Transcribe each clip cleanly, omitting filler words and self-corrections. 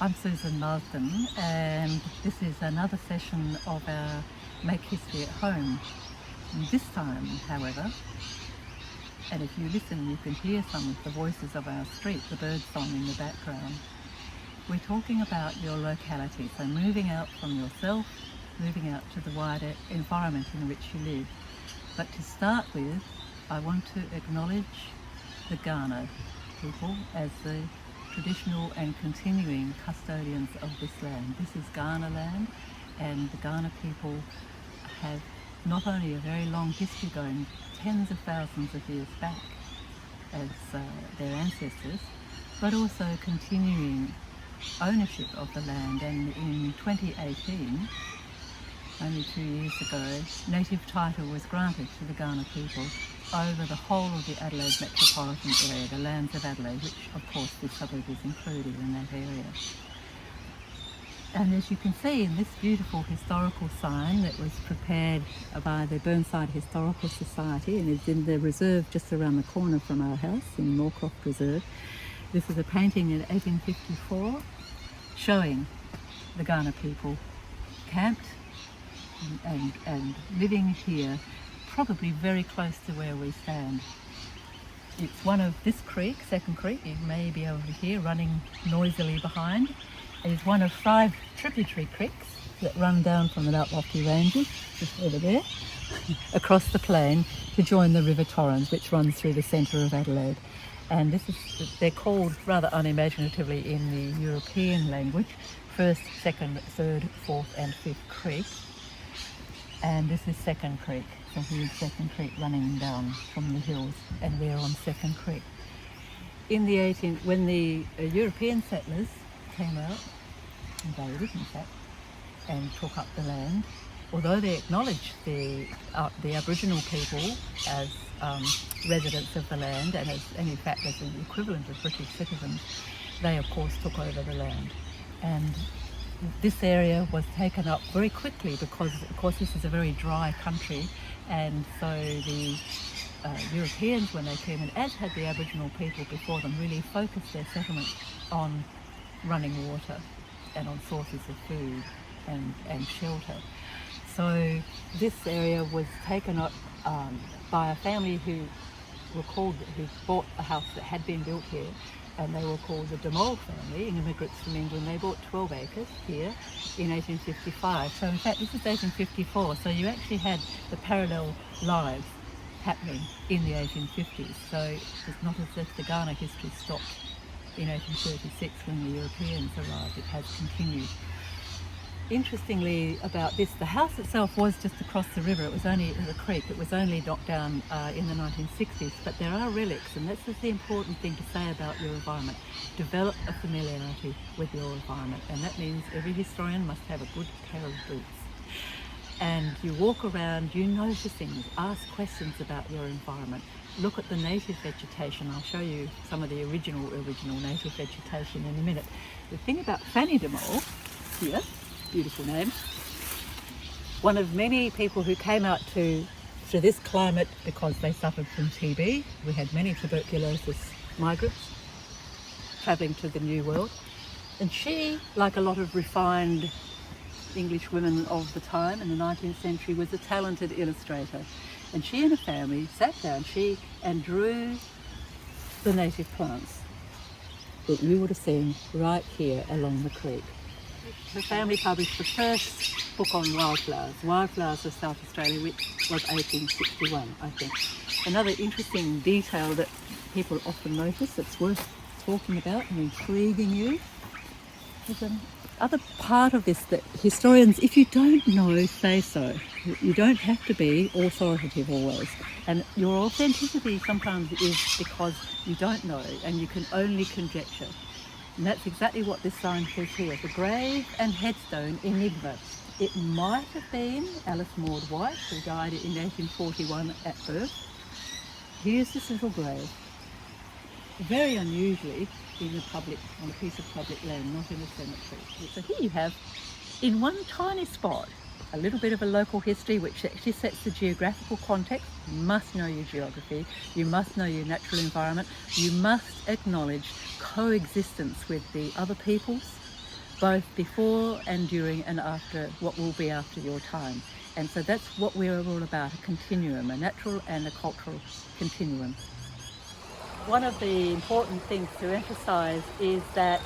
I'm Susan Marsden, and this is another session of our Make History at Home. And this time, however, and if you listen you can hear some of the voices of our street, the bird song in the background. We're talking about your locality, so moving out from yourself, moving out to the wider environment in which you live. But to start with, I want to acknowledge the Kaurna people as the traditional and continuing custodians of this land. This is Kaurna land, and the Kaurna people have not only a very long history going tens of thousands of years back as their ancestors, but also continuing ownership of the land. And in 2018, only 2 years ago, native title was granted to the Kaurna people over the whole of the Adelaide metropolitan area, the lands of Adelaide, which of course this suburb is included in that area. And as you can see in this beautiful historical sign that was prepared by the Burnside Historical Society and is in the reserve just around the corner from our house in Moorcroft Reserve, this is a painting in 1854 showing the Kaurna people camped and living here, probably very close to where we stand. It's one of this creek, Second Creek, you may be able to hear running noisily behind. It's one of 5 tributary creeks that run down from the Mount Lofty Ranges, just over there, across the plain to join the River Torrens, which runs through the centre of Adelaide. And this is, they're called rather unimaginatively in the European language, first, second, third, fourth and fifth creek. And this is Second Creek. So here's Second Creek running down from the hills, and we're on Second Creek. In the when the European settlers came out, invaded in fact, and took up the land, although they acknowledged the Aboriginal people as residents of the land and in fact as the equivalent of British citizens, they of course took over the land. And this area was taken up very quickly because of course this is a very dry country, and so the Europeans, when they came in, as had the Aboriginal people before them, really focused their settlement on running water and on sources of food and shelter. So this area was taken up by a family who bought a house that had been built here, and they were called the De Mol family, immigrants from England. They bought 12 acres here in 1855. So in fact this is 1854, so you actually had the parallel lives happening in the 1850s. So it's not as if the Kaurna history stopped in 1836 when the Europeans arrived. It has continued. Interestingly about this, the house itself was just across the river. It was only a creek. It was only knocked down in the 1960s, but there are relics, and that's the important thing to say about your environment. Develop a familiarity with your environment, and that means every historian must have a good pair of boots. And you walk around, you notice things, ask questions about your environment. Look at the native vegetation. I'll show you some of the original native vegetation in a minute. The thing about Fanny de Mol here, beautiful name, one of many people who came out to this climate because they suffered from TB. We had many tuberculosis migrants travelling to the New World, and she, like a lot of refined English women of the time in the 19th century, was a talented illustrator, and she and her family sat down and drew the native plants that you would have seen right here along the creek. Her family published the first book on wildflowers of South Australia, which was 1861, I think. Another interesting detail that people often notice that's worth talking about and intriguing you is another part of this that historians, if you don't know, say so. You don't have to be authoritative always. And your authenticity sometimes is because you don't know and you can only conjecture. And that's exactly what this sign says here. The grave and headstone enigma. It might have been Alice Maud White, who died in 1841 at birth. Here's this little grave. Very unusually on a piece of public land, not in a cemetery. So here you have, in one tiny spot, a little bit of a local history which actually sets the geographical context. You must know your geography, you must know your natural environment, you must acknowledge coexistence with the other peoples both before and during and after what will be after your time. And so that's what we're all about, a continuum, a natural and a cultural continuum. One of the important things to emphasise is that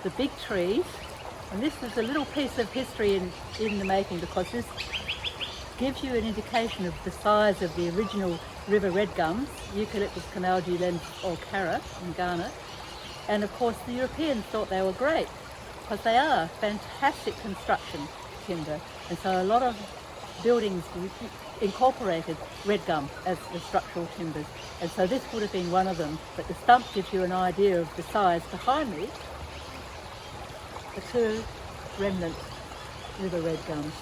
the big trees, and this is a little piece of history in the making, because this gives you an indication of the size of the original river red gums, Eucalyptus canaldulensis or Cara in Ghana. And of course the Europeans thought they were great because they are fantastic construction timber. And so a lot of buildings incorporated red gum as the structural timbers. And so this would have been one of them. But the stump gives you an idea of the size. Behind me, the two remnant river red gums.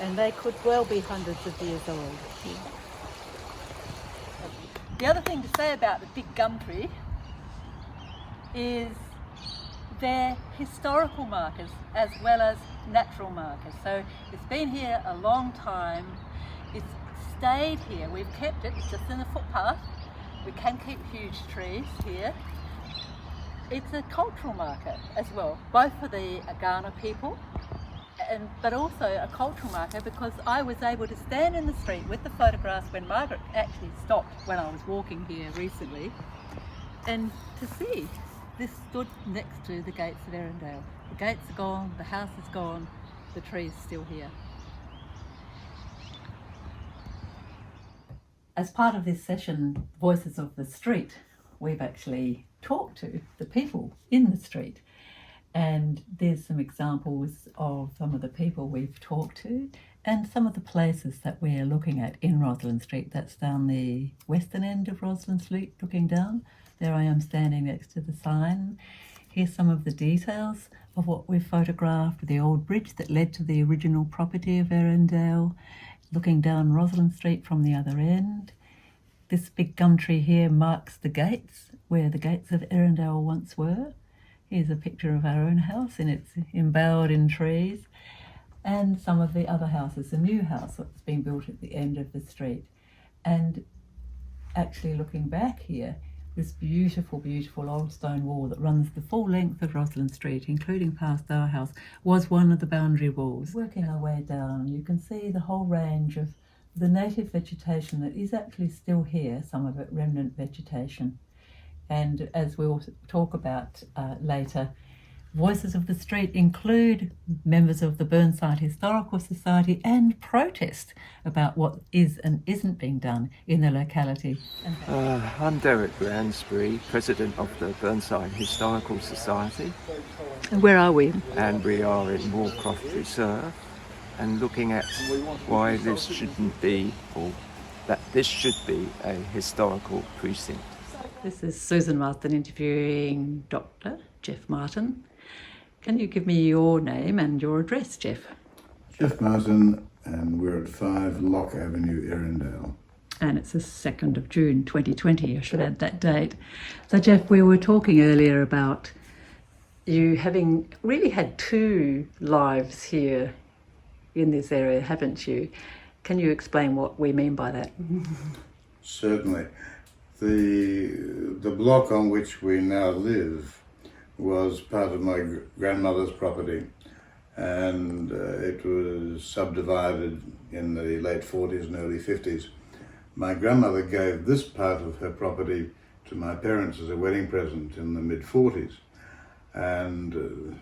And they could well be hundreds of years old. Yeah. The other thing to say about the big gum tree is they're historical markers as well as natural markers. So it's been here a long time, it's stayed here, we've kept it, it's just in the footpath. We can keep huge trees here. It's a cultural marker as well, both for the Kaurna people, but also a cultural marker because I was able to stand in the street with the photographs when Margaret actually stopped when I was walking here recently, and to see this stood next to the gates of Erindale. The gates are gone, the house is gone, the tree is still here. As part of this session, Voices of the Street, we've actually talked to the people in the street. And there's some examples of some of the people we've talked to and some of the places that we're looking at in Rosalind Street. That's down the western end of Rosalind Street, looking down. There I am standing next to the sign. Here's some of the details of what we've photographed, the old bridge that led to the original property of Erindale, looking down Rosalind Street from the other end. This big gum tree here marks the gates, where the gates of Erindale once were. Here's a picture of our own house, and it's embowered in trees. And some of the other houses, a new house that's been built at the end of the street. And actually looking back here, this beautiful, beautiful old stone wall that runs the full length of Rosalind Street, including past our house, was one of the boundary walls. Working our way down, you can see the whole range of the native vegetation that is actually still here, some of it remnant vegetation. And as we'll talk about later, Voices of the Street include members of the Burnside Historical Society and protest about what is and isn't being done in the locality. I'm Derek Ransbury, President of the Burnside Historical Society. And where are we? And we are in Moorcroft Reserve and looking at why this shouldn't be, or that this should be, a historical precinct. This is Susan Marsden interviewing Dr. Jeff Martin. Can you give me your name and your address, Jeff? Jeff Martin, and we're at 5 Lock Avenue, Erindale. And it's the 2nd of June 2020, I should add that date. So Jeff, we were talking earlier about you having really had 2 lives here in this area, haven't you? Can you explain what we mean by that? Certainly. The block on which we now live was part of my grandmother's property, and it was subdivided in the late 40s and early 50s. My grandmother gave this part of her property to my parents as a wedding present in the mid-40s, and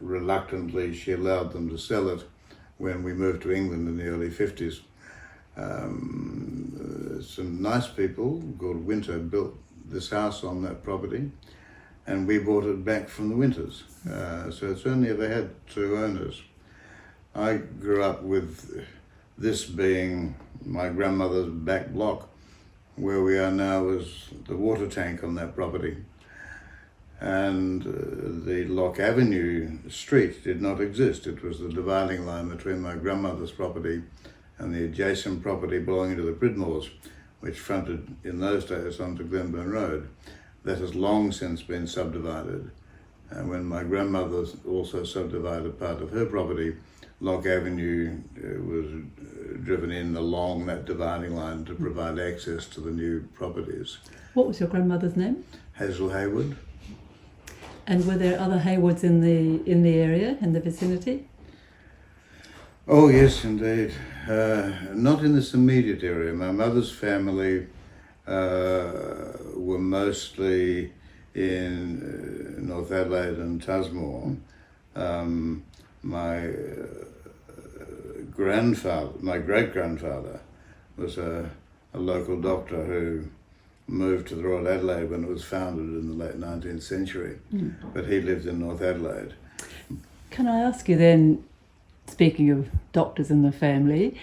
reluctantly she allowed them to sell it when we moved to England in the early 50s. Some nice people called Winter built this house on that property, and we bought it back from the Winters. So it's only ever had 2 owners. I grew up with this being my grandmother's back block. Where we are now was the water tank on that property. And the Lock Avenue street did not exist. It was the dividing line between my grandmother's property and the adjacent property belonging to the Pridmores, which fronted in those days onto Glenburn Road. That has long since been subdivided. And when my grandmother also subdivided part of her property, Lock Avenue was driven in along that dividing line to provide access to the new properties. What was your grandmother's name? Hazel Hayward. And were there other Haywoods in the area, in the vicinity? Oh yes, indeed. Not in this immediate area. My mother's family were mostly in North Adelaide and Tusmore. My great-grandfather was a local doctor who moved to the Royal Adelaide when it was founded in the late 19th century, but he lived in North Adelaide. Can I ask you then, speaking of doctors in the family,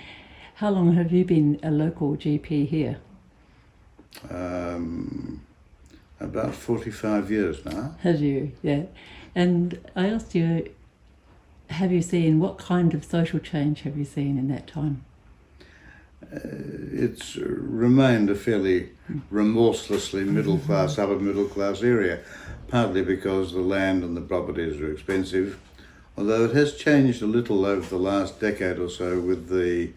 how long have you been a local GP here? About 45 years now. Have you? Yeah. And I asked you, what kind of social change have you seen in that time? It's remained a fairly remorselessly middle-class, upper middle-class area, partly because the land and the properties are expensive, although it has changed a little over the last decade or so with the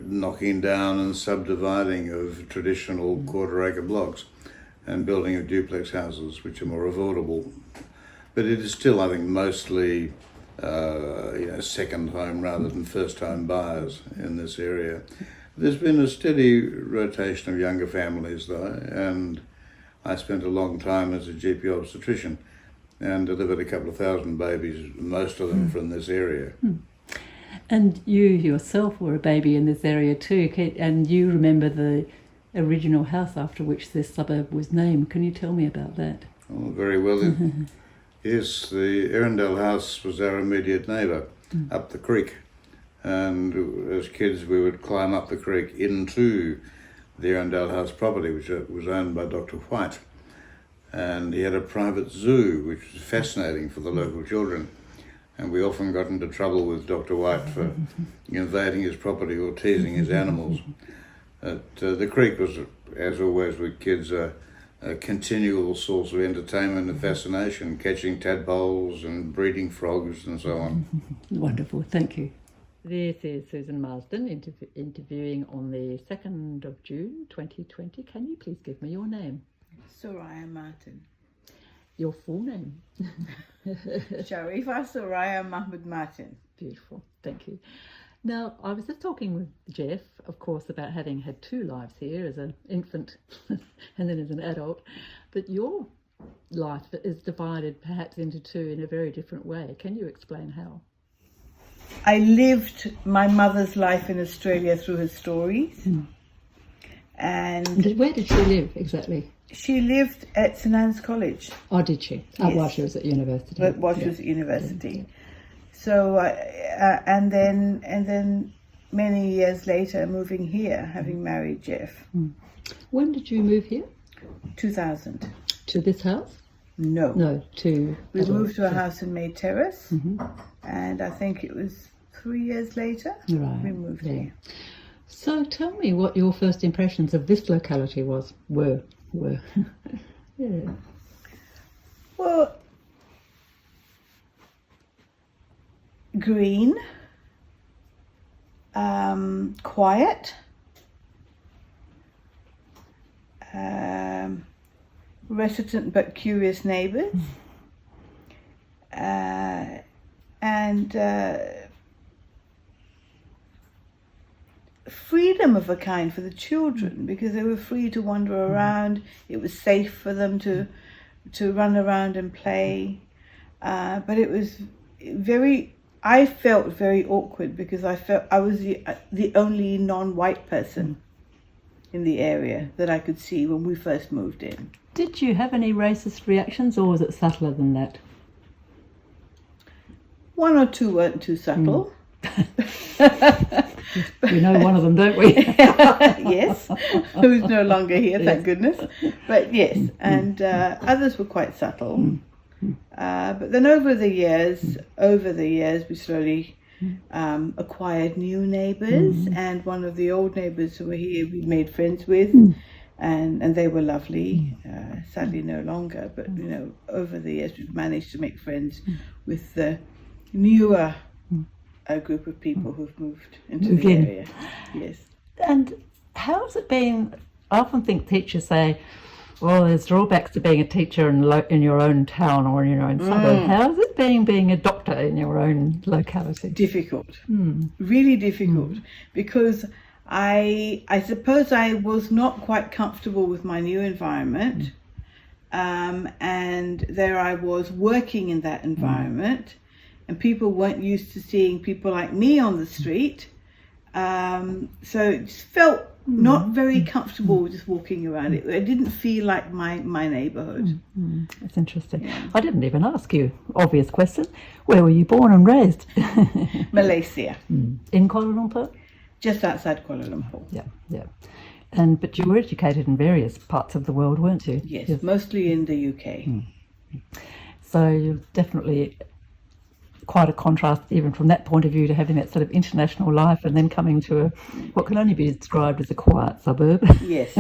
knocking down and subdividing of traditional quarter-acre blocks and building of duplex houses, which are more affordable. But it is still, I think, mostly second home rather than first home buyers in this area. There's been a steady rotation of younger families though, and I spent a long time as a GP obstetrician and delivered a couple of thousand babies, most of them from this area. And you yourself were a baby in this area too, and you remember the original house after which this suburb was named. Can you tell me about that? Oh, very well. Yes, the Erindale house was our immediate neighbour up the creek, and as kids we would climb up the creek into the Erindale house property, which was owned by Dr. White, and he had a private zoo which was fascinating for the local children, and we often got into trouble with Dr. White for invading his property or teasing his animals. The creek was, as always with kids, a continual source of entertainment and fascination, catching tadpoles and breeding frogs and so on. Wonderful, thank you. This is Susan Marsden interviewing on the 2nd of June 2020. Can you please give me your name? Soraya Martin. Your full name? Sharifa Soraya Ahmed Martin. Beautiful, thank you. Now, I was just talking with Jeff, of course, about having had two lives here as an infant and then as an adult, but your life is divided perhaps into two in a very different way. Can you explain how? I lived my mother's life in Australia through her stories. And where did she live exactly? She lived at St Anne's College. Oh, did she? Yes. While she was at university. While she was at university. So, and then many years later, moving here, having married Jeff. When did you move here? 2000. To this house? No. No, to... We moved to a house in May Terrace, and I think it was 3 years later we moved here. So tell me what your first impressions of this locality were. Yeah. Well, green, quiet, reticent but curious neighbours, and freedom of a kind for the children, because they were free to wander around. It was safe for them to run around and play, but it was I felt very awkward because I felt I was the only non-white person in the area that I could see when we first moved in. Did you have any racist reactions, or was it subtler than that? One or two weren't too subtle. We know one of them, don't we? Yes, who's no longer here, thank goodness. But yes, and others were quite subtle. But then over the years, we slowly acquired new neighbours, and one of the old neighbours who were here we made friends with, and they were lovely. Sadly, no longer. But over the years we've managed to make friends with the newer group of people who've moved into the area. Yes. And how's it been? I often think teachers say, Well, there's drawbacks to being a teacher in your own town or in your own suburb. How's it being a doctor in your own locality? Difficult, really difficult, because I suppose I was not quite comfortable with my new environment, and there I was working in that environment, and people weren't used to seeing people like me on the street, so it just felt not very comfortable just walking around. It didn't feel like my neighbourhood. That's interesting. Yeah. I didn't even ask you. Obvious question. Where were you born and raised? Malaysia. In Kuala Lumpur? Just outside Kuala Lumpur. Yeah. But you were educated in various parts of the world, weren't you? Yes. Mostly in the UK. So you're definitely quite a contrast even from that point of view to having that sort of international life and then coming to what can only be described as a quiet suburb. Yes.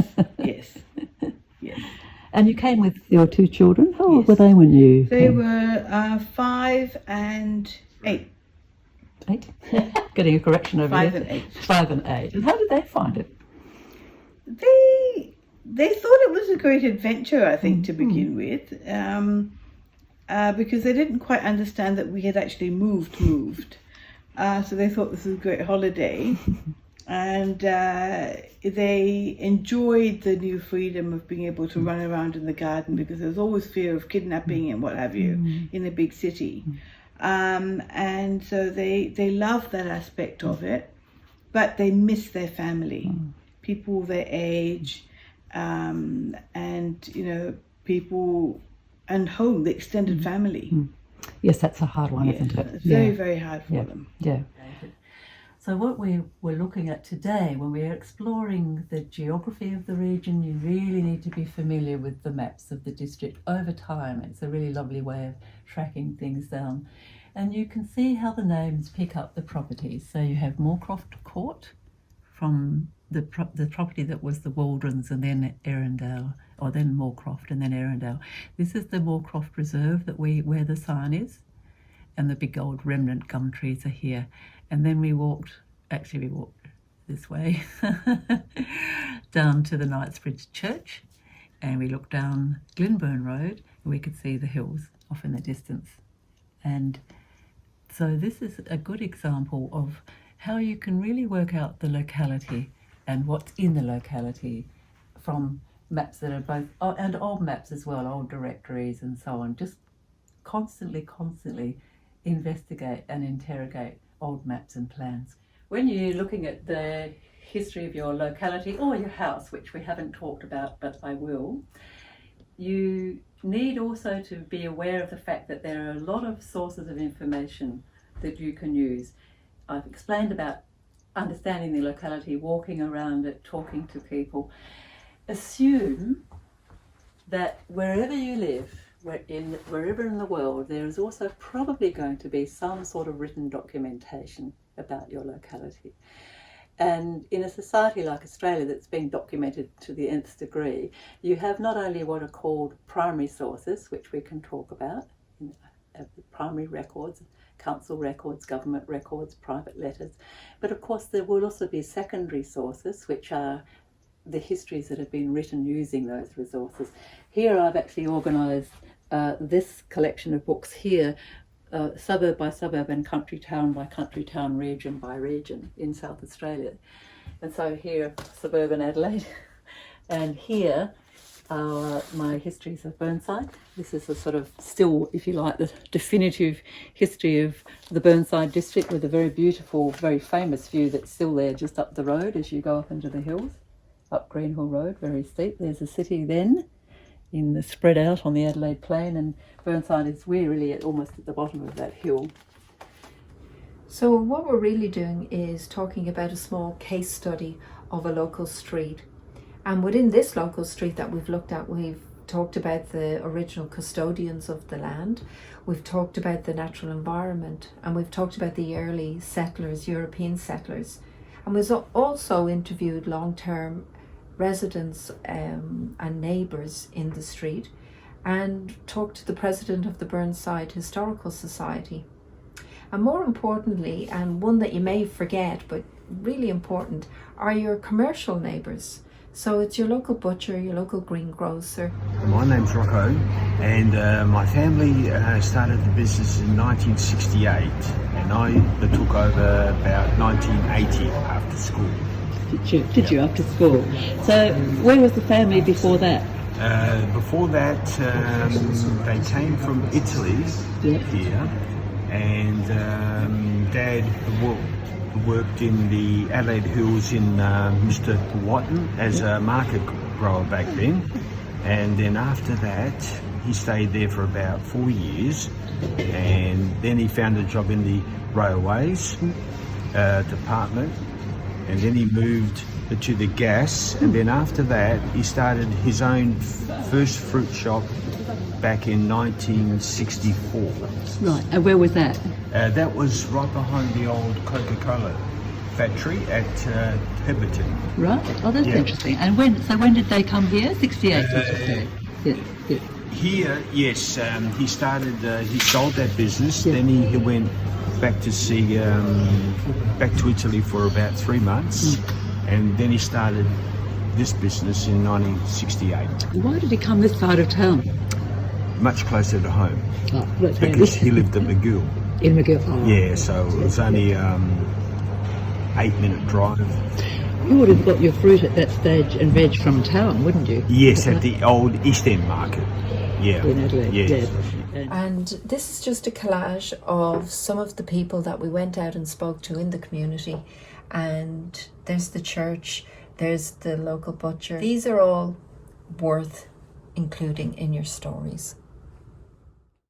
And you came with your 2 children. How old were they when you They came? were 5 and 8. 8? Getting a correction over 5 here. and 8. 5 and 8. And how did they find it? They thought it was a great adventure, I think, to begin with. Because they didn't quite understand that we had actually moved. So they thought this was a great holiday. And they enjoyed the new freedom of being able to run around in the garden, because there was always fear of kidnapping and what have you in a big city. And so they loved that aspect of it, but they missed their family, people their age, and, people and home, the extended family. Yes, that's a hard one, isn't it? It's very, very hard for them. Yeah. So what we were looking at today, when we're exploring the geography of the region, you really need to be familiar with the maps of the district over time. It's a really lovely way of tracking things down. And you can see how the names pick up the properties. So you have Moorcroft Court from the property that was the Waldrons, and then Erindale, or then Moorcroft and then Erindale. This is the Moorcroft Reserve where the sign is, and the big old remnant gum trees are here. And then we walked this way down to the Knightsbridge Church, and we looked down Glenburn Road and we could see the hills off in the distance. And so this is a good example of how you can really work out the locality and what's in the locality from maps that are both, and old maps as well, old directories and so on. Just constantly investigate and interrogate old maps and plans. When you're looking at the history of your locality or your house, which we haven't talked about, but I will, you need also to be aware of the fact that there are a lot of sources of information that you can use. I've explained about understanding the locality, walking around it, talking to people. Assume that wherever you live, wherever in the world, there is also probably going to be some sort of written documentation about your locality. And in a society like Australia that's been documented to the nth degree, you have not only what are called primary sources, which we can talk about, primary records, council records, government records, private letters, but of course there will also be secondary sources, which are the histories that have been written using those resources. Here I've actually organised this collection of books here, suburb by suburb and country town by country town, region by region in South Australia. And so here, suburban Adelaide, and here are my histories of Burnside. This is a sort of still, if you like, the definitive history of the Burnside district, with a very beautiful, very famous view that's still there just up the road as you go up into the hills, up Greenhill Road, very steep. There's a city then in the spread out on the Adelaide Plain, and Burnside is really almost at the bottom of that hill. So what we're really doing is talking about a small case study of a local street. And within this local street that we've looked at, we've talked about the original custodians of the land, we've talked about the natural environment, and we've talked about the early settlers, European settlers. And we've also interviewed long-term residents and neighbours in the street, and talked to the president of the Burnside Historical Society. And more importantly, and one that you may forget but really important, are your commercial neighbours. So it's your local butcher, your local greengrocer. My name's Rocco, and my family started the business in 1968, and I took over about 1980 after school. Did you after school? So where was the family before that? Before that, they came from Italy here, and Dad worked in the Adelaide Hills in Mr. Watton as a market grower back then, and then after that he stayed there for about 4 years, and then he found a job in the railways department, and then he moved to the gas, and then after that he started his own first fruit shop back in 1964. Right, and where was that? That was right behind the old Coca-Cola factory at Hibberton. Right, oh that's interesting. And when did they come here? 68, did you say? Yeah. Here, yes, he started, he sold that business, then he went back to see, back to Italy for about 3 months, and then he started this business in 1968. Why did he come this side of town? Much closer to home, Right, because he lived at McGill. in McGill. Oh. Yeah, so it was only 8-minute drive. You would have got your fruit at that stage and veg from town, wouldn't you? Yes, at the old East End market. Yeah. In Adelaide. Yes. And this is just a collage of some of the people that we went out and spoke to in the community. And there's the church, there's the local butcher. These are all worth including in your stories.